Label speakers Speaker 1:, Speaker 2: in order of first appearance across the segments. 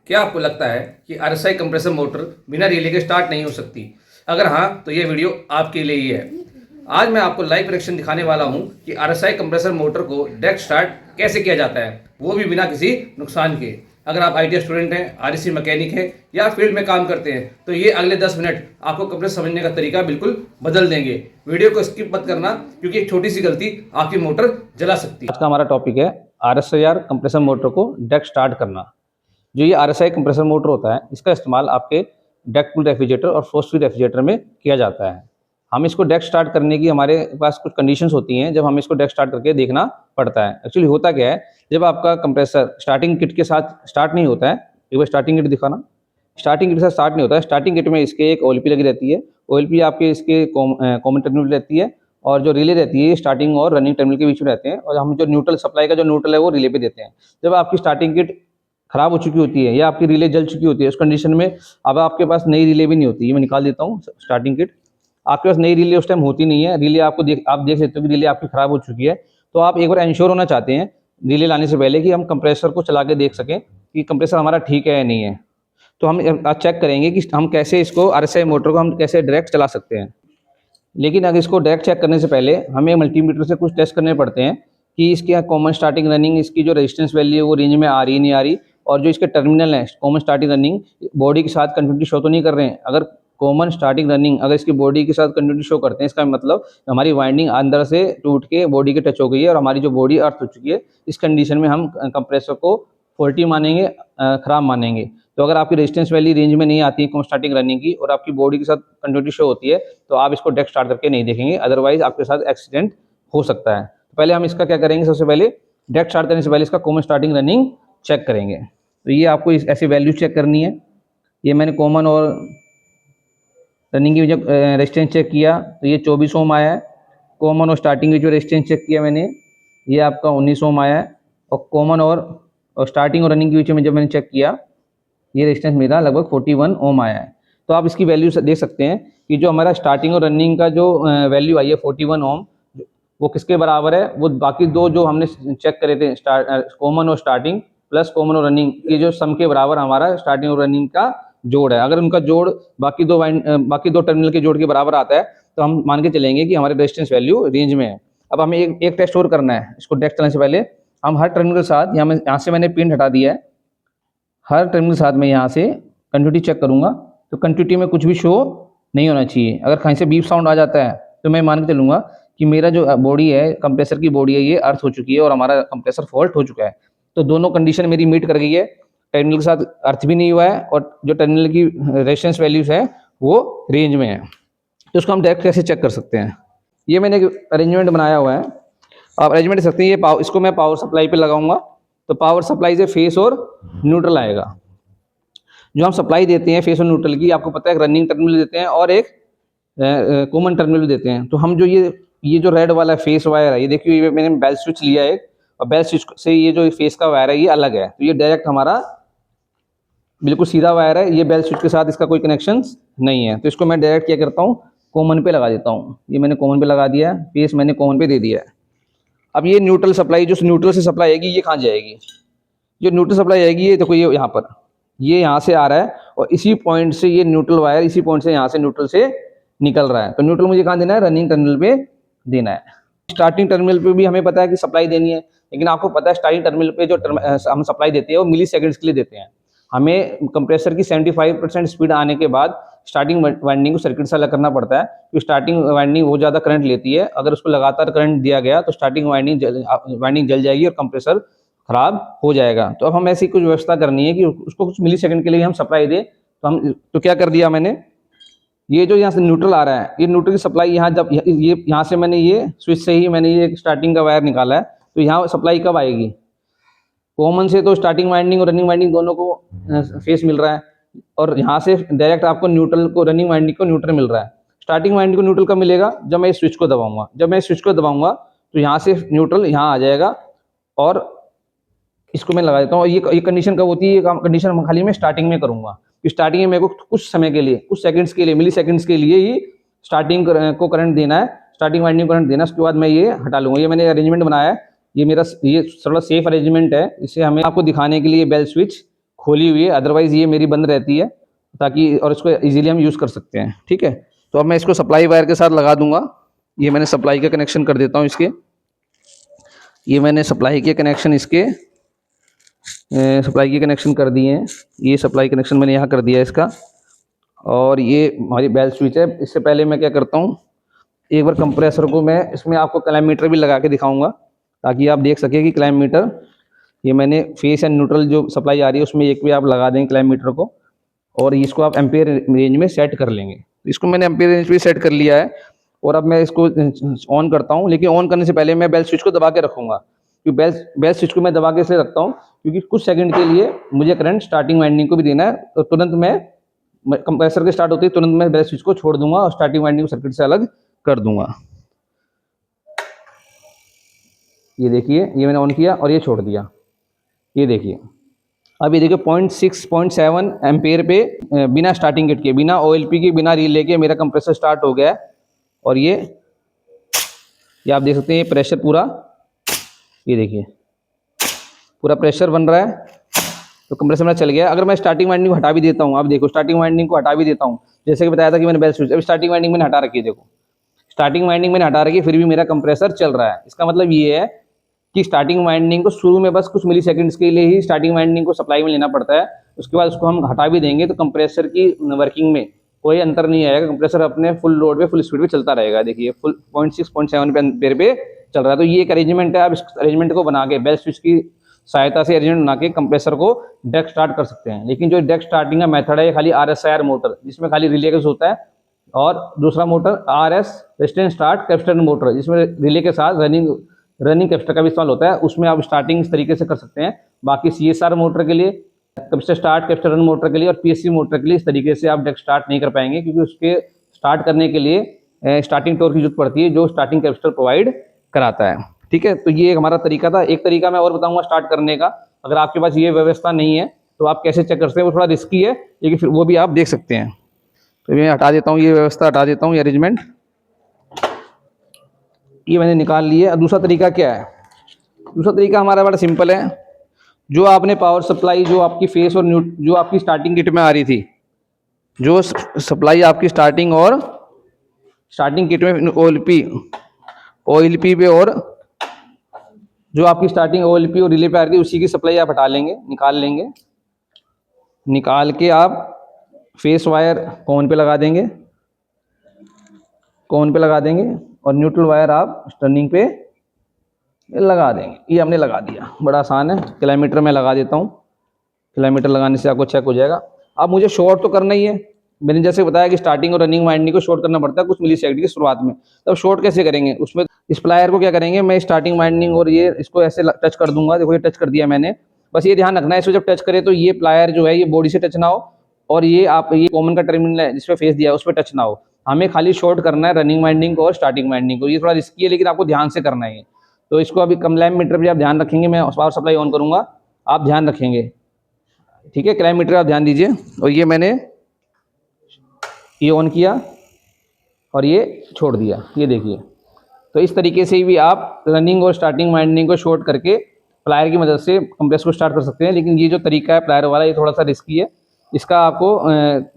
Speaker 1: क्या आपको लगता है कि आरएसआई कंप्रेसर मोटर बिना रिले के स्टार्ट नहीं हो सकती? अगर हाँ, तो ये वीडियो आपके लिए ही है। आज मैं आपको लाइव कनेक्शन दिखाने वाला हूँ कि आरएसआई कंप्रेसर मोटर को डायरेक्ट स्टार्ट कैसे किया जाता है, वो भी बिना किसी नुकसान के। अगर आप आईटी स्टूडेंट हैं, आरएसी मैकेनिक हैं या फील्ड में काम करते हैं, तो ये अगले 10 मिनट आपको कंप्रेसर समझने का तरीका बिल्कुल बदल देंगे। वीडियो को स्किप मत करना, क्योंकि एक छोटी सी गलती आपकी मोटर जला सकती है। आज का हमारा टॉपिक है आरएसआई कंप्रेसर मोटर को डायरेक्ट स्टार्ट करना। जो ये आरएसआई कंप्रेसर मोटर होता है, इसका इस्तेमाल आपके डायरेक्ट कूल्ड रेफ्रिजरेटर और फोर्स फीड रेफ्रिजरेटर में किया जाता है। हम इसको डायरेक्ट स्टार्ट करने की हमारे पास कुछ कंडीशंस होती हैं, जब हम इसको डायरेक्ट स्टार्ट करके देखना पड़ता है। एक्चुअली होता क्या है, जब आपका कंप्रेसर स्टार्टिंग किट के साथ स्टार्ट नहीं होता है, एक बार स्टार्टिंग किट दिखाना। स्टार्टिंग किट के साथ स्टार्ट नहीं होता है। स्टार्टिंग किट में इसके एक ओएलपी लगी रहती है। ओएलपी आपके इसके कॉमन टर्मिनल रहती है, और जो रिले रहती है स्टार्टिंग और रनिंग टर्मिनल के बीच में रहते हैं, और हम जो न्यूट्रल सप्लाई का जो न्यूट्रल है वो रिले पे देते हैं। जब आपकी स्टार्टिंग किट खराब हो चुकी होती है या आपकी रिले जल चुकी होती है, उस कंडीशन में अब आपके पास नई रिले भी नहीं होती। ये मैं निकाल देता हूँ स्टार्टिंग किट। आपके पास नई रिले उस टाइम होती नहीं है। रिले आपको आप देख सकते हो कि रिले आपकी खराब हो चुकी है। तो आप एक बार इंश्योर होना चाहते हैं रिले लाने से पहले कि हम कंप्रेसर को चला के देख सकें कि कंप्रेसर हमारा ठीक है या नहीं है। तो हम आज चेक करेंगे कि हम कैसे इसको आरएसआई मोटर को हम कैसे डायरेक्ट चला सकते हैं। लेकिन अगर इसको डायरेक्ट चेक करने से पहले हमें मल्टीमीटर से कुछ टेस्ट करने पड़ते हैं कि इसके कॉमन स्टार्टिंग रनिंग, इसकी जो रेजिस्टेंस वैल्यू है वो रेंज में आ रही नहीं आ रही, और जो इसके टर्मिनल है कॉमन स्टार्टिंग रनिंग बॉडी के साथ कंटिन्यूटी शो तो नहीं कर रहे हैं। अगर कॉमन स्टार्टिंग रनिंग अगर इसकी बॉडी के साथ कंटिन्यूटी शो करते हैं, इसका मतलब हमारी वाइंडिंग अंदर से टूट के बॉडी के टच हो गई है और हमारी जो बॉडी अर्थ हो चुकी है। इस कंडीशन में हम कंप्रेसर को फॉल्टी मानेंगे, खराब मानेंगे। तो अगर आपकी रेजिस्टेंस वैल्यू रेंज में नहीं आती है कॉमन स्टार्टिंग रनिंग की, और आपकी बॉडी के साथ कंटिन्यूटी शो होती है, तो आप इसको डायरेक्ट स्टार्ट करके नहीं देखेंगे, अदरवाइज आपके साथ एक्सीडेंट हो सकता है। तो पहले हम इसका क्या करेंगे, सबसे पहले डायरेक्ट स्टार्ट करने से पहले इसका कॉमन स्टार्टिंग रनिंग चेक करेंगे। तो ये आपको ऐसी वैल्यू चेक करनी है। ये मैंने कॉमन और रनिंग की जब रेजिस्टेंस चेक किया तो ये 24 ओम आया है। कॉमन और स्टार्टिंग की जो रेजिस्टेंस चेक किया मैंने, ये आपका 19 ओम आया है। और कॉमन और स्टार्टिंग और रनिंग के बीच में जब मैंने चेक किया, ये रेजिस्टेंस मेरा लगभग 41 ओम आया है। तो आप इसकी वैल्यू देख सकते हैं कि जो हमारा स्टार्टिंग और रनिंग का जो वैल्यू आई है 41 ओम, वो किसके बराबर है, वो बाकी दो जो हमने चेक करे थे कॉमन और स्टार्टिंग प्लस कॉमन और रनिंग, ये जो सम के बराबर हमारा स्टार्टिंग और रनिंग का जोड़ है। अगर उनका जोड़ बाकी दो टर्मिनल के जोड़ के बराबर आता है, तो हम मान के चलेंगे कि हमारे रेजिस्टेंस वैल्यू रेंज में है। अब हमें एक टेस्ट और करना है। इसको डायरेक्ट चलाने से पहले हम हर टर्मिनल के साथ यहाँ से मैंने पिन हटा दिया है। हर टर्मिनल के साथ मैं यहाँ से कंटिन्यूटी चेक करूँगा, तो कंटिन्यूटी में कुछ भी शो नहीं होना चाहिए। अगर कहीं से बीप साउंड आ जाता है, तो मैं मान के चलूँगा कि मेरा जो बॉडी है, कंप्रेसर की बॉडी है, ये अर्थ हो चुकी है और हमारा कंप्रेसर फॉल्ट हो चुका है। तो दोनों कंडीशन मेरी मीट कर गई है। टर्मिनल के साथ अर्थ भी नहीं हुआ है, और जो टर्मिनल की रेजिस्टेंस वैल्यूज है वो रेंज में है। तो उसको हम डायरेक्ट कैसे चेक कर सकते हैं, ये मैंने एक अरेंजमेंट बनाया हुआ है। आप अरेंजमेंट देख सकते हैं। ये इसको मैं पावर सप्लाई पे लगाऊंगा, तो पावर सप्लाई से फेस और न्यूट्रल आएगा। जो हम सप्लाई देते हैं फेस और न्यूट्रल की, आपको पता है रनिंग टर्मिनल देते हैं और एक कॉमन टर्मिनल देते हैं। तो हम जो ये जो रेड वाला फेस वायर है, ये देखिए, ये मैंने बेल स्विच लिया है, और बेल स्विच से ये जो फेस का वायर है ये अलग है। तो ये डायरेक्ट हमारा बिल्कुल सीधा वायर है, ये बेल स्विच के साथ इसका कोई कनेक्शन नहीं है। तो इसको मैं डायरेक्ट क्या करता हूँ, कॉमन पे लगा देता हूँ। ये मैंने कॉमन पे लगा दिया है, फेस मैंने कॉमन पे दे दिया है। अब ये न्यूट्रल सप्लाई, जो न्यूट्रल से सप्लाई आएगी, ये कहाँ जाएगी, जो न्यूट्रल सप्लाई आएगी, ये देखो, ये यहाँ पर, ये यहाँ से आ रहा है, और इसी पॉइंट से ये न्यूट्रल वायर इसी पॉइंट से यहाँ से न्यूट्रल से निकल रहा है। तो न्यूट्रल मुझे कहाँ देना है, रनिंग टर्मिनल पे देना है। स्टार्टिंग टर्मिनल पे भी हमें पता है कि सप्लाई देनी है, लेकिन आपको पता है स्टार्टिंग टर्मिनल पे जो हम सप्लाई देते हैं वो मिली सेकेंड्स के लिए देते हैं। हमें कंप्रेसर की 75% स्पीड आने के बाद स्टार्टिंग वाइंडिंग को सर्किट से अलग करना पड़ता है, क्योंकि स्टार्टिंग वाइंडिंग बहुत ज़्यादा करंट लेती है। अगर उसको लगातार करंट दिया गया तो स्टार्टिंग वाइंडिंग जल जाएगी और कंप्रेसर खराब हो जाएगा। तो अब हम ऐसी कुछ व्यवस्था करनी है कि उसको कुछ मिली सेकंड के लिए हम सप्लाई दें। तो क्या कर दिया मैंने, ये जो यहाँ से न्यूट्रल आ रहा है, ये न्यूट्रल की सप्लाई यहाँ, जब ये यहाँ से मैंने ये स्विच से ही मैंने ये स्टार्टिंग का वायर निकाला है, तो यहाँ सप्लाई कब आएगी, कॉमन से तो स्टार्टिंग वाइंडिंग और रनिंग वाइंडिंग दोनों को फेस मिल रहा है, और यहाँ से डायरेक्ट आपको न्यूट्रल को, रनिंग वाइंडिंग को न्यूट्रल मिल रहा है। स्टार्टिंग वाइंडिंग को न्यूट्रल कब मिलेगा, जब मैं इस स्विच को दबाऊंगा। जब मैं स्विच को दबाऊंगा तो यहाँ से न्यूट्रल यहाँ आ जाएगा, और इसको मैं लगा देता हूँ। ये कंडीशन कब होती है, ये कंडीशन खाली मैं स्टार्टिंग में करूँगा। स्टार्टिंग में मेरे को कुछ समय के लिए, कुछ सेकंड्स के लिए, मिली सेकंड्स के लिए ही स्टार्टिंग को करंट देना है, स्टार्टिंग वाइंडिंग करंट देना है। उसके बाद मैं ये हटा लूँगा। ये मैंने अरेंजमेंट बनाया है, ये मेरा ये थोड़ा सेफ अरेंजमेंट है। इसे हमें आपको दिखाने के लिए बेल स्विच खोली हुई है, अदरवाइज़ ये मेरी बंद रहती है ताकि, और इसको इजीली हम यूज़ कर सकते हैं। ठीक है, तो अब मैं इसको सप्लाई वायर के साथ लगा दूंगा। ये मैंने सप्लाई का कनेक्शन कर देता हूँ इसके। ये मैंने सप्लाई के कनेक्शन इसके सप्लाई के कनेक्शन कर दिए हैं। ये सप्लाई कनेक्शन मैंने यहाँ कर दिया है इसका, और ये हमारी बेल स्विच है। इससे पहले मैं क्या करता हूँ, एक बार कंप्रेसर को मैं इसमें आपको क्लाइम मीटर भी लगा के दिखाऊंगा ताकि आप देख सकें कि क्लाइम मीटर, ये मैंने फेस एंड न्यूट्रल जो सप्लाई आ रही है उसमें एक भी आप लगा देंगे क्लाइम मीटर को, और इसको आप एम्पेयर रेंज में सेट कर लेंगे। इसको मैंने एम्पेयर रेंज भी सेट कर लिया है, और अब मैं इसको ऑन करता हूँ। लेकिन ऑन करने से पहले मैं बेल स्विच को दबा के रखूँगा, क्योंकि बेल स्विच को मैं दबा के इसलिए रखता हूँ क्योंकि कुछ सेकंड के लिए मुझे करंट स्टार्टिंग वाइंडिंग को भी देना है, तो तुरंत मैं कंप्रेसर के स्टार्ट होते ही तुरंत मैं बेल स्विच को छोड़ दूंगा और स्टार्टिंग वाइंडिंग को सर्किट से अलग कर दूंगा। ये देखिए, ये मैंने ऑन किया और ये छोड़ दिया। ये देखिए, अब ये देखिए 0.6-0.7 एम्पेयर पे बिना स्टार्टिंग किट के, बिना OLP के, बिना रिले के मेरा कंप्रेसर स्टार्ट हो गया है। और ये आप देख सकते हैं, ये प्रेशर पूरा, ये देखिए पूरा प्रेशर बन रहा है, तो कंप्रेसर मेरा चल गया। अगर मैं स्टार्टिंग वाइंडिंग को हटा भी देता हूँ, आप देखो स्टार्टिंग वाइंडिंग को हटा भी देता हूँ, जैसे कि बताया था कि मैंने बेल स्विच, अभी स्टार्टिंग वाइंडिंग मैंने हटा रखी है। देखो स्टार्टिंग वाइंडिंग मैंने हटा रखी है, फिर भी मेरा कंप्रेसर चल रहा है। इसका मतलब ये है कि स्टार्टिंग वाइंडिंग को शुरू में बस कुछ मिली सेकेंड्स के लिए ही स्टार्टिंग वाइंडिंग को सप्लाई में लेना पड़ता है, उसके बाद उसको हम हटा भी देंगे तो कंप्रेसर की वर्किंग में कोई अंतर नहीं आएगा। कंप्रेसर अपने फुल लोड पे, फुल स्पीड पे चलता रहेगा। देखिए फुल 0.6-0.7 एम्पेयर पे चल रहा है। तो ये एक अरेंजमेंट है। आप इस अरेंजमेंट को बना के, बेल स्विच की सहायता से अरेंजमेंट बना के कंप्रेसर को डायरेक्ट स्टार्ट कर सकते हैं। लेकिन जो डायरेक्ट स्टार्टिंग का मेथड है, ये खाली RSIR मोटर, जिसमें खाली रिले केस होता है, और दूसरा motor RS resistance start capacitor motor, जिसमें रिले के साथ रनिंग कैपेसिटर का भी इस्तेमाल होता है। उसमें आप स्टार्टिंग इस तरीके से कर सकते हैं। बाकी CSR मोटर के लिए, capacitor start capacitor run motor के लिए और PSC मोटर के लिए इस तरीके से आप डायरेक्ट स्टार्ट नहीं कर पाएंगे, क्योंकि उसके स्टार्ट करने के लिए स्टार्टिंग टॉर्क की जरूरत पड़ती है जो स्टार्टिंग कैपेसिटर प्रोवाइड कराता है। ठीक है, तो ये एक हमारा तरीका था। एक तरीका मैं और बताऊंगा स्टार्ट करने का। अगर आपके पास ये व्यवस्था नहीं है तो आप कैसे चेक कर सकते हैं, वो थोड़ा रिस्की है, लेकिन फिर वो भी आप देख सकते हैं। तो मैं हटा देता हूँ, ये व्यवस्था हटा देता हूँ, ये अरेंजमेंट ये मैंने निकाल ली है। अब दूसरा तरीका क्या है? दूसरा तरीका हमारा बड़ा सिंपल है। जो आपने पावर सप्लाई, जो आपकी फेस और जो आपकी स्टार्टिंग किट में आ रही थी, जो सप्लाई आपकी स्टार्टिंग किट में OLP पे, और जो आपकी स्टार्टिंग OLP और रिले पे आ रही थी, उसी की सप्लाई आप हटा लेंगे, निकाल लेंगे। निकाल के आप फेस वायर कॉन पे लगा देंगे, और न्यूट्रल वायर आप टर्निंग पे लगा देंगे। ये हमने लगा दिया, बड़ा आसान है। किलोमीटर में लगा देता हूँ, किलोमीटर लगाने से आपको चेक हो जाएगा। अब मुझे शॉर्ट तो करना ही है। मैंने जैसे बताया कि स्टार्टिंग और रनिंग वाइंडिंग को शॉर्ट करना पड़ता है कुछ मिली सेकंड की शुरुआत में। तब शॉर्ट कैसे करेंगे? उसमें इस प्लायर को क्या करेंगे, मैं स्टार्टिंग वाइंडिंग और ये इसको ऐसे टच कर दूंगा। देखो ये टच कर दिया मैंने। बस ये ध्यान रखना है, इसको जब टच करे तो ये प्लायर जो है ये बॉडी से टच ना हो, और ये कॉमन का टर्मिनल है जिसपे फेस दिया है उस पर टच ना हो। हमें खाली शॉर्ट करना है रनिंग वाइंडिंग को और स्टार्टिंग वाइंडिंग को। ये थोड़ा रिस्की है, लेकिन आपको ध्यान से करना है। तो इसको अभी क्लाइम मीटर भी आप ध्यान रखेंगे, मैं पावर सप्लाई ऑन करूंगा, आप ध्यान रखेंगे। ठीक है, क्लाइम मीटर आप ध्यान दीजिए। और ये मैंने ये ऑन किया और ये छोड़ दिया, ये देखिए। तो इस तरीके से भी आप रनिंग और स्टार्टिंग वाइंडिंग को शॉर्ट करके प्लायर की मदद से कंप्रेसर को स्टार्ट कर सकते हैं। लेकिन ये जो तरीका है प्लायर वाला, ये थोड़ा सा रिस्की है। इसका आपको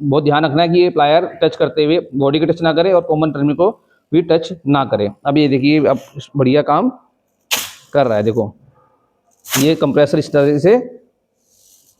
Speaker 1: बहुत ध्यान रखना है कि ये प्लायर टच करते हुए बॉडी को टच ना करे और कॉमन टर्मिनल को भी टच ना करे। अब ये देखिए, अब बढ़िया काम कर रहा है। देखो ये कंप्रेसर इस तरह से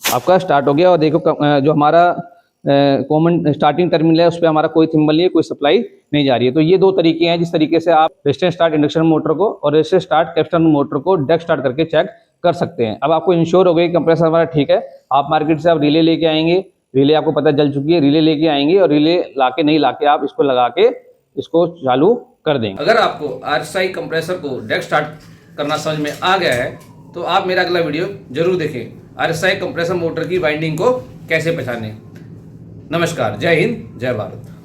Speaker 1: आपका स्टार्ट हो गया। और देखो जो हमारा कॉमन स्टार्टिंग टर्मिनल है उस पर हमारा कोई थिम्बल नहीं है, कोई सप्लाई नहीं जा रही है। तो ये दो तरीके हैं जिस तरीके से आप रेजिस्टेंस स्टार्ट इंडक्शन मोटर को और रेजिस्टेंस स्टार्ट कैपेसिटर मोटर को डायरेक्ट स्टार्ट करके चेक कर सकते हैं। अब आपको इंश्योर हो गया कि कंप्रेसर हमारा ठीक है। आप मार्केट से आप रिले लेके आएंगे, रिले आपको पता जल चुकी है, रिले लेके आएंगे और रिले लाके नहीं लाके आप इसको लगा के इसको चालू कर देंगे। अगर आपको RSI कंप्रेसर को डायरेक्ट स्टार्ट करना समझ में आ गया है तो आप मेरा अगला वीडियो जरूर देखें, RSI कंप्रेसर मोटर की वाइंडिंग को कैसे पहचानें। नमस्कार, जय हिंद, जय भारत।